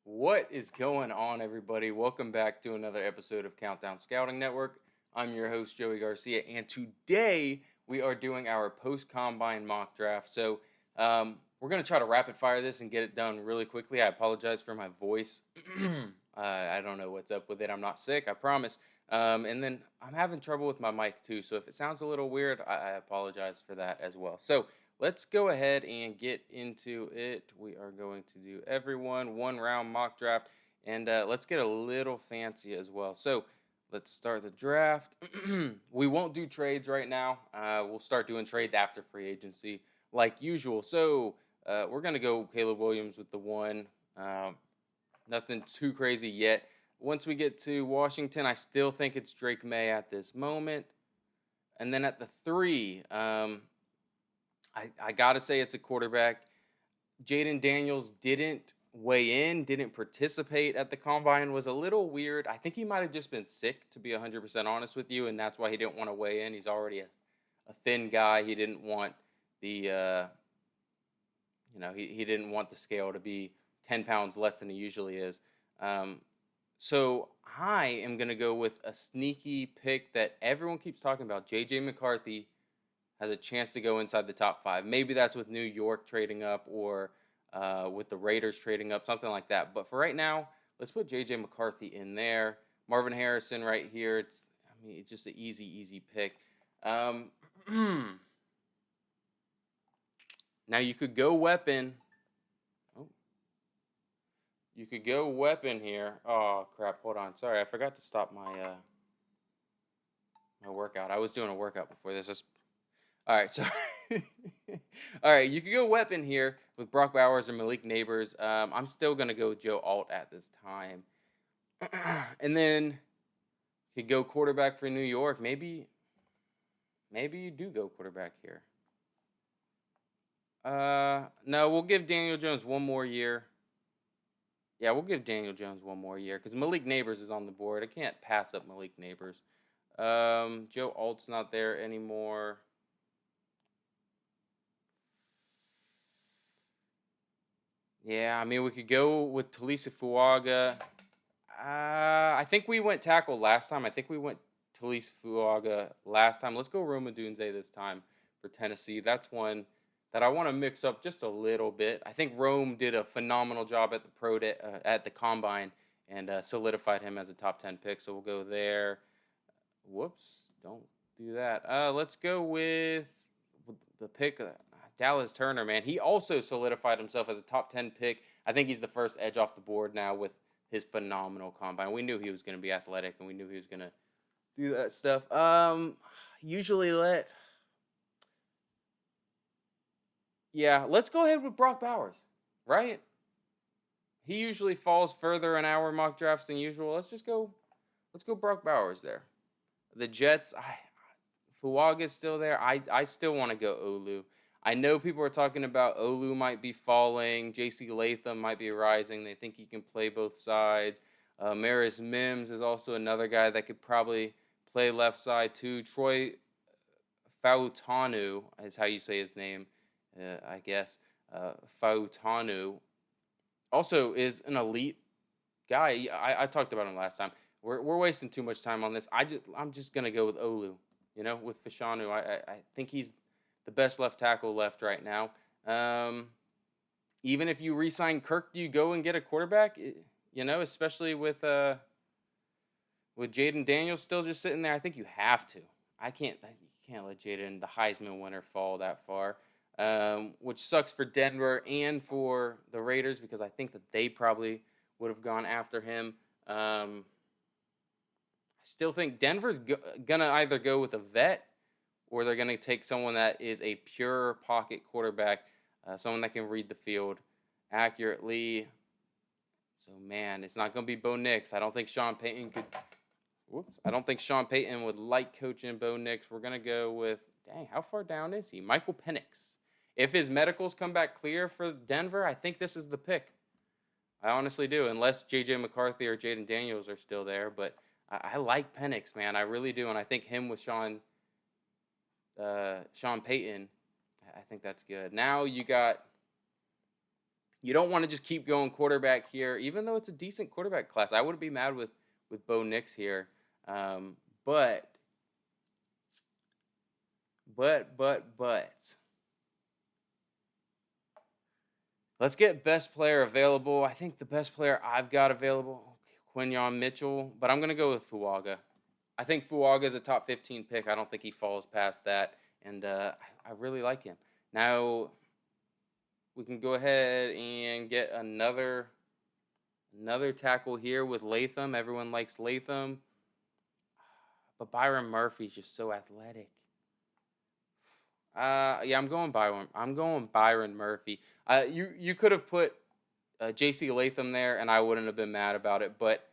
What is going on, everybody? Welcome back to another episode of Countdown Scouting Network. I'm your host, Joey Garcia, and today we are doing our post combine mock draft. We're going to try to rapid fire this and get it done really quickly. I apologize for my voice. I don't know what's up with it. I'm not sick, I promise. And then I'm having trouble with my mic too. So if it sounds a little weird, I apologize for that as well. Let's go ahead and get into it. We are going to do everyone one round mock draft, and let's get a little fancy as well. So let's start the draft. We won't do trades right now. We'll start doing trades after free agency, like usual. We're gonna go Caleb Williams with the one. Nothing too crazy yet. Once we get to Washington, I still think it's Drake May at this moment. And then at the three, I got to say it's a quarterback. Jaden Daniels didn't weigh in, didn't participate at the combine, was a little weird. I think he might have just been sick, to be 100% honest with you, and that's why he didn't want to weigh in. He's already a thin guy. He didn't want he didn't want the scale to be 10 pounds less than he usually is. So I am going to go with a sneaky pick that everyone keeps talking about. J.J. McCarthy has a chance to go inside the top five. Maybe that's with New York trading up or with the Raiders trading up, something like that. But for right now, let's put J.J. McCarthy in there. Marvin Harrison right here. It's just an easy pick. Now you could go weapon. Oh, you could go weapon here. Oh crap! Hold on. Sorry, I forgot to stop my workout. I was doing a workout before this. All right, so all right, you could go weapon here with Brock Bowers or Malik Neighbors. I'm still gonna go with Joe Alt at this time, and then you could go quarterback for New York. Maybe you do go quarterback here. No, we'll give Daniel Jones one more year. Yeah, we'll give Daniel Jones one more year because Malik Neighbors is on the board. I can't pass up Malik Neighbors. Joe Alt's not there anymore. Yeah, I mean, we could go with Talisa Fuaga. I think we went tackle last time. I think we went Talisa Fuaga last time. Let's go Roma Dunze this time for Tennessee. That's one that I want to mix up just a little bit. I think Rome did a phenomenal job at the at the combine and solidified him as a top 10 pick. So we'll go there. Whoops, don't do that. Let's go with the pick. Dallas Turner, man, he also solidified himself as a top 10 pick. I think he's the first edge off the board now with his phenomenal combine. We knew he was going to be athletic, and we knew he was going to do that stuff. Usually let's go ahead with Brock Bowers, right? He usually falls further in our mock drafts than usual. Let's go Brock Bowers there. The Jets, Fuaga's still there. I still want to go Olu. I know people are talking about Olu might be falling. J.C. Latham might be rising. They think he can play both sides. Maris Mims is also another guy that could probably play left side too. Troy Fautanu is how you say his name, I guess. Fautanu also is an elite guy. I talked about him last time. We're wasting too much time on this. I'm just gonna go with Olu. With Fashanu. I think he's the best left tackle left right now. Even if you re-sign Kirk, do you go and get a quarterback? Especially with Jaden Daniels still just sitting there. I think you have to. You can't let Jaden, the Heisman winner, fall that far. Which sucks for Denver and for the Raiders because I think that they probably would have gone after him. I still think Denver's gonna either go with a vet or they're gonna take someone that is a pure pocket quarterback, someone that can read the field accurately. So man, it's not gonna be Bo Nix. I don't think Sean Payton could. Whoops! I don't think Sean Payton would like coaching Bo Nix. We're gonna go with. Dang, how far down is he? Michael Penix. If his medicals come back clear for Denver, I think this is the pick. I honestly do, unless J.J. McCarthy or Jaden Daniels are still there. But I like Penix, man. I really do, and I think him with Sean Payton, I think that's good. Now you got You don't want to just keep going quarterback here, even though it's a decent quarterback class. I wouldn't be mad with Bo Nix here, um, but but let's get best player available. I think the best player I've got available, Quinyon Mitchell, but I'm gonna go with Fuaga. I think Fuaga is a top 15 pick. I don't think he falls past that, and I really like him. Now we can go ahead and get another tackle here with Latham. Everyone likes Latham, but Byron Murphy's just so athletic. Yeah, I'm going Byron. I'm going Byron Murphy. You could have put J.C. Latham there, and I wouldn't have been mad about it. But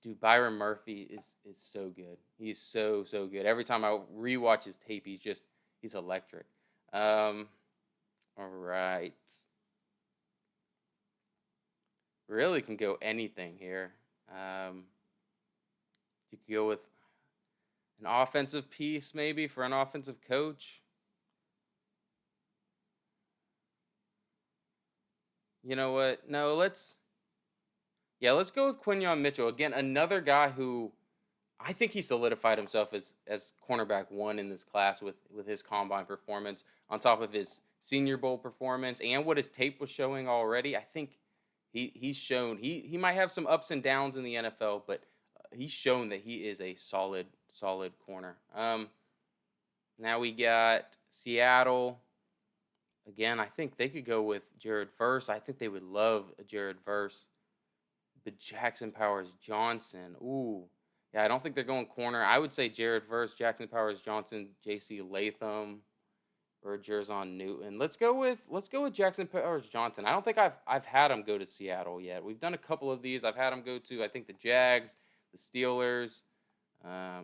dude, Byron Murphy is so good. He's so good. Every time I rewatch his tape, he's electric. All right, really can go anything here. You could go with an offensive piece maybe for an offensive coach. You know what? No, let's go with Quinyon Mitchell. Again, another guy who I think he solidified himself as cornerback one in this class with his combine performance on top of his Senior Bowl performance and what his tape was showing already. I think he's shown he might have some ups and downs in the NFL, but he's shown that he is a solid corner. Now we got Seattle. Again, I think they could go with Jared Verse. I think they would love a Jared Verse. But Jackson Powers Johnson. Ooh. Yeah, I don't think they're going corner. I would say Jared Verse, Jackson Powers Johnson, J.C. Latham, or Jerzon Newton. Let's go with Jackson Powers Johnson. I don't think I've had him go to Seattle yet. We've done a couple of these. I've had him go to I think the Jags, the Steelers.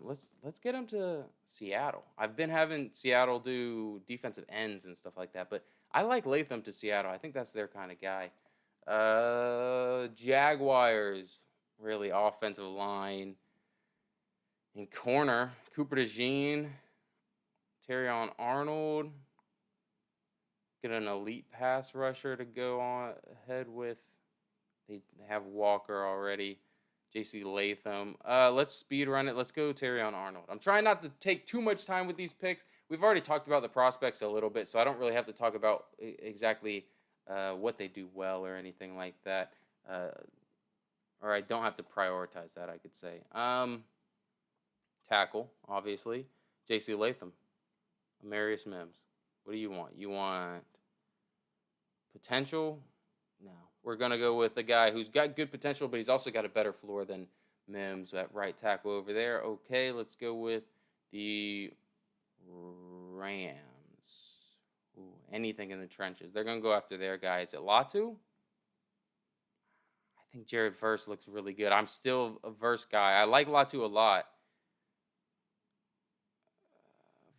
Let's get him to Seattle. I've been having Seattle do defensive ends and stuff like that, but I like Latham to Seattle. I think that's their kind of guy. Jaguars, really offensive line and corner. Cooper DeJean, Terrion Arnold. Get an elite pass rusher to go on ahead with. They have Walker already. J.C. Latham. Let's speed run it. Let's go Terrion Arnold. I'm trying not to take too much time with these picks. We've already talked about the prospects a little bit, so I don't really have to talk about exactly what they do well or anything like that. Or I don't have to prioritize that, I could say. Tackle, obviously. J.C. Latham. Amarius Mims. What do you want? You want potential? No. We're going to go with a guy who's got good potential, but he's also got a better floor than Mims at right tackle over there. Okay, let's go with the Rams. Ooh, anything in the trenches. They're going to go after their guy. Is it Latu? I think Jared Verse looks really good. I'm still a Verse guy. I like Latu a lot.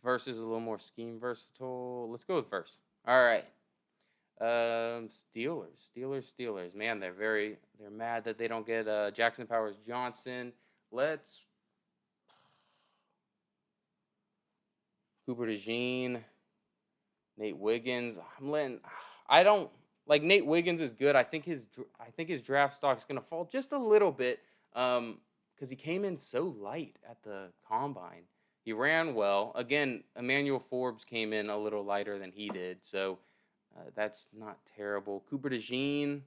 Verse is a little more scheme versatile. Let's go with Verse. All right. Steelers. Man, they're mad that they don't get Jackson Powers Johnson. Let's Cooper DeJean, Nate Wiggins. I don't like Nate Wiggins is good. I think his draft stock is gonna fall just a little bit because he came in so light at the combine. He ran well. Again, Emmanuel Forbes came in a little lighter than he did, so. That's not terrible. Cooper DeJean.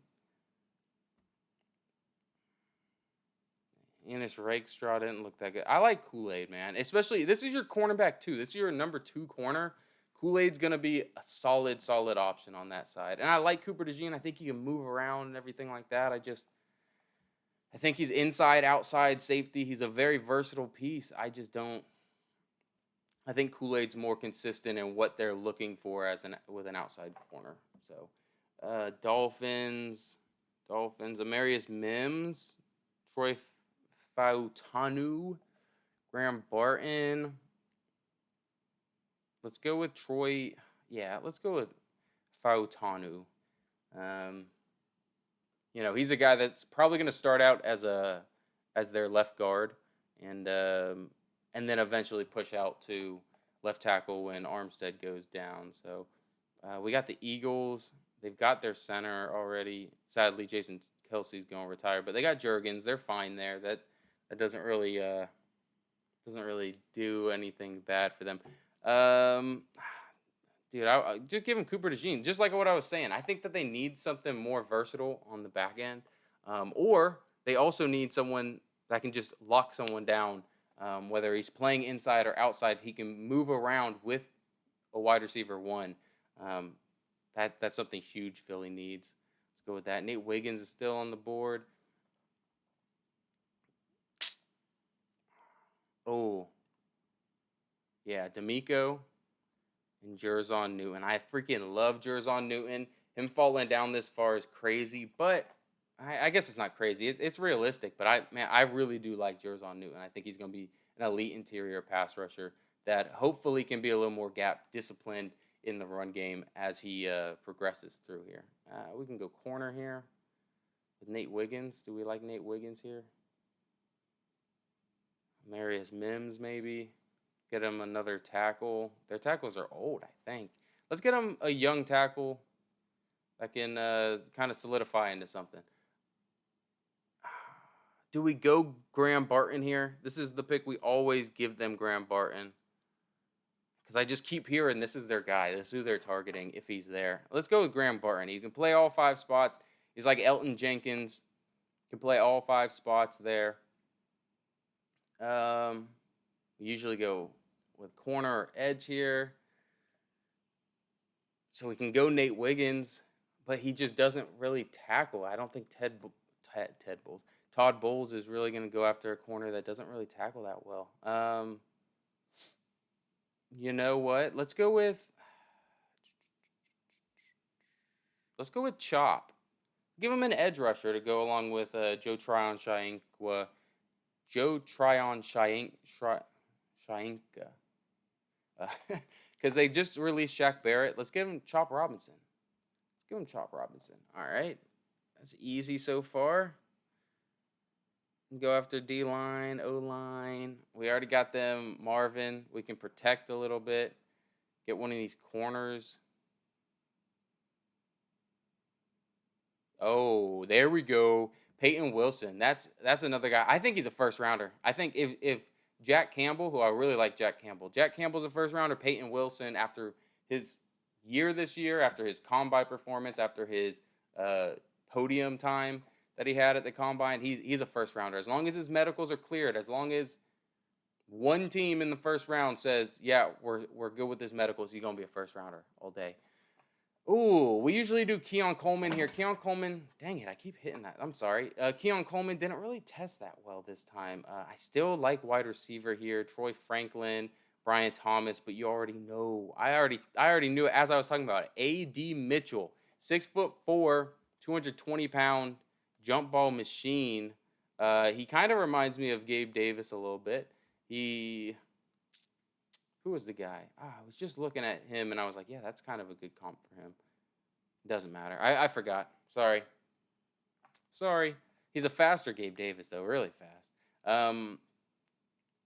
Ennis Rakestraw didn't look that good. I like Kool-Aid, man. Especially, this is your cornerback, too. This is your number 2 corner. Kool-Aid's going to be a solid option on that side. And I like Cooper DeJean. I think he can move around and everything like that. I think he's inside, outside safety. He's a very versatile piece. I think Kool-Aid's more consistent in what they're looking for with an outside corner. So, Dolphins, Amarius Mims, Troy Fautanu, Graham Barton. Let's go with Troy. Yeah, let's go with Fautanu. He's a guy that's probably going to start out as their left guard, and then eventually push out to left tackle when Armstead goes down. So we got the Eagles. They've got their center already. Sadly, Jason Kelsey's going to retire, but they got Jurgens. They're fine there. That doesn't really do anything bad for them. Um, Dude, I just give him Cooper DeJean. Just like what I was saying, I think that they need something more versatile on the back end, or they also need someone that can just lock someone down. Whether he's playing inside or outside, he can move around with a wide receiver one. Um, that's something huge Philly needs. Let's go with that. Nate Wiggins is still on the board. Oh, yeah, D'Amico and Jerzon Newton. I freaking love Jerzon Newton. Him falling down this far is crazy, but I guess it's not crazy. It's realistic, but I really do like Jerzon Newton. I think he's going to be an elite interior pass rusher that hopefully can be a little more gap disciplined in the run game as he progresses through here. We can go corner here with Nate Wiggins. Do we like Nate Wiggins here? Marius Mims, maybe. Get him another tackle. Their tackles are old, I think. Let's get him a young tackle that can kind of solidify into something. Do we go Graham Barton here? This is the pick we always give them, Graham Barton. Because I just keep hearing this is their guy. This is who they're targeting if he's there. Let's go with Graham Barton. He can play all 5 spots. He's like Elton Jenkins. Can play all 5 spots there. We usually go with corner or edge here. So we can go Nate Wiggins, but he just doesn't really tackle. I don't think Todd Bowles is really going to go after a corner that doesn't really tackle that well. You know what? Let's go with Chop. Give him an edge rusher to go along with Joe Tryon-Shoyinka. Because they just released Shaq Barrett. Let's give him Chop Robinson. All right. That's easy so far. Go after D-line, O-line. We already got them Marvin. We can protect a little bit. Get one of these corners. Oh, there we go. Peyton Wilson. That's another guy. I think he's a first rounder. I think if Jack Campbell, who I really like Jack Campbell's a first rounder. Peyton Wilson, after his year this year, after his combine performance, after his podium time that he had at the combine, he's a first rounder. As long as his medicals are cleared, as long as one team in the first round says, yeah, we're good with his medicals, he's gonna be a first rounder all day. Ooh, we usually do Keon Coleman here. Keon Coleman, dang it, I keep hitting that. I'm sorry. Keon Coleman didn't really test that well this time. I still like wide receiver here. Troy Franklin, Brian Thomas, but you already know. I already knew it as I was talking about it. A.D. Mitchell, 6'4", 220-pound jump ball machine. He kind of reminds me of Gabe Davis a little bit. Who was the guy? I was just looking at him and I was like, yeah, that's kind of a good comp for him. Doesn't matter. I forgot. Sorry. He's a faster Gabe Davis, though. Really fast.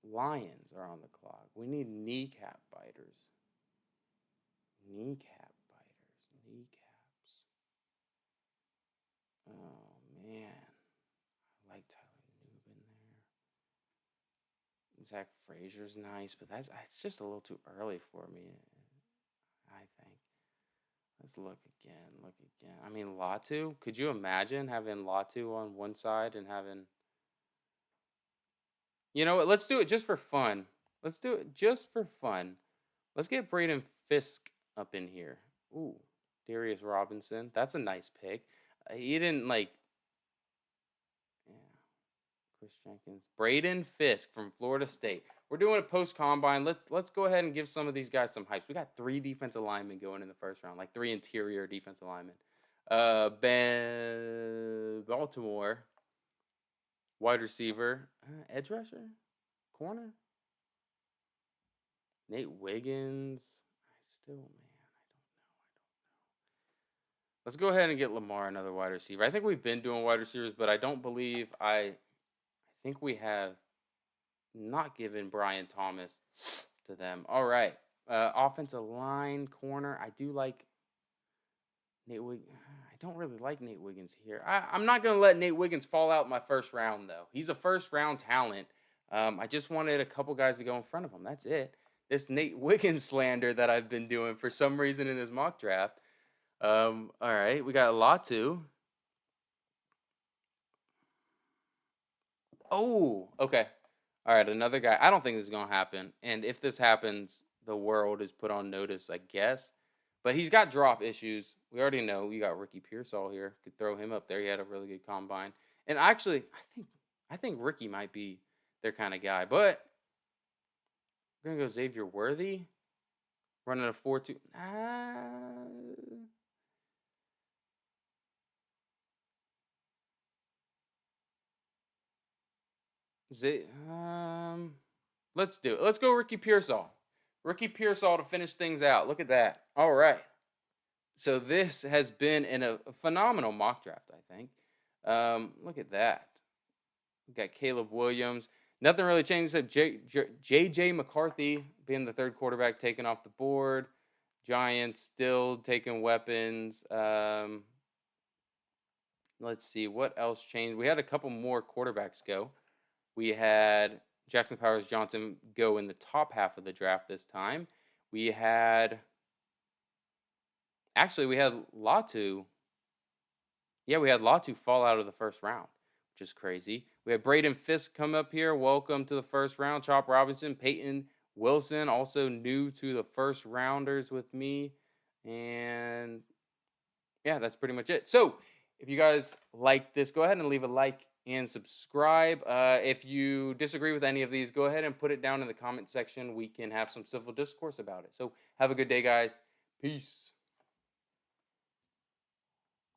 Lions are on the clock. We need kneecap biters. Kneecaps. Oh, man. I like Tyler Nubin there. Zach Frazier's nice, but it's just a little too early for me, I think. Let's look again. I mean, Latu. Could you imagine having Latu on one side and having... You know what? Let's do it just for fun. Let's get Braden Fisk up in here. Ooh, Darius Robinson. That's a nice pick. He didn't like... Yeah. Chris Jenkins. Braden Fisk from Florida State. We're doing a post-combine. Let's go ahead and give some of these guys some hypes. We got 3 defensive linemen going in the first round, like 3 interior defensive linemen. Ben Baltimore, wide receiver, edge rusher, corner. Nate Wiggins. I don't know. Let's go ahead and get Lamar another wide receiver. I think we've been doing wide receivers, but I don't believe I think we have not given Brian Thomas to them. All right. Offensive line, corner. I do like Nate Wiggins. I don't really like Nate Wiggins here. I'm not going to let Nate Wiggins fall out in my first round, though. He's a first round talent. I just wanted a couple guys to go in front of him. That's it. This Nate Wiggins slander that I've been doing for some reason in this mock draft. All right, we got Latu. Oh, okay. All right, another guy. I don't think this is gonna happen. And if this happens, the world is put on notice, I guess. But he's got drop issues. We already know. You got Ricky Pearsall here. Could throw him up there. He had a really good combine. And actually, I think Ricky might be their kind of guy. But we're gonna go Xavier Worthy, running a 4-2. Let's do it. Let's go Ricky Pearsall. Ricky Pearsall to finish things out. Look at that. All right. So this has been a phenomenal mock draft, I think. Look at that. We got Caleb Williams. Nothing really changed except J.J. McCarthy being the third quarterback taken off the board. Giants still taking weapons. Let's see. What else changed? We had a couple more quarterbacks go. We had Jackson Powers Johnson go in the top half of the draft this time. We had Latu. Yeah, we had Latu fall out of the first round, which is crazy. We had Braden Fisk come up here. Welcome to the first round. Chop Robinson, Peyton Wilson, also new to the first rounders with me. And yeah, that's pretty much it. So if you guys like this, go ahead and leave a like and subscribe. If you disagree with any of these, go ahead and put it down in the comment section. We can have some civil discourse about it. So have a good day, guys. Peace.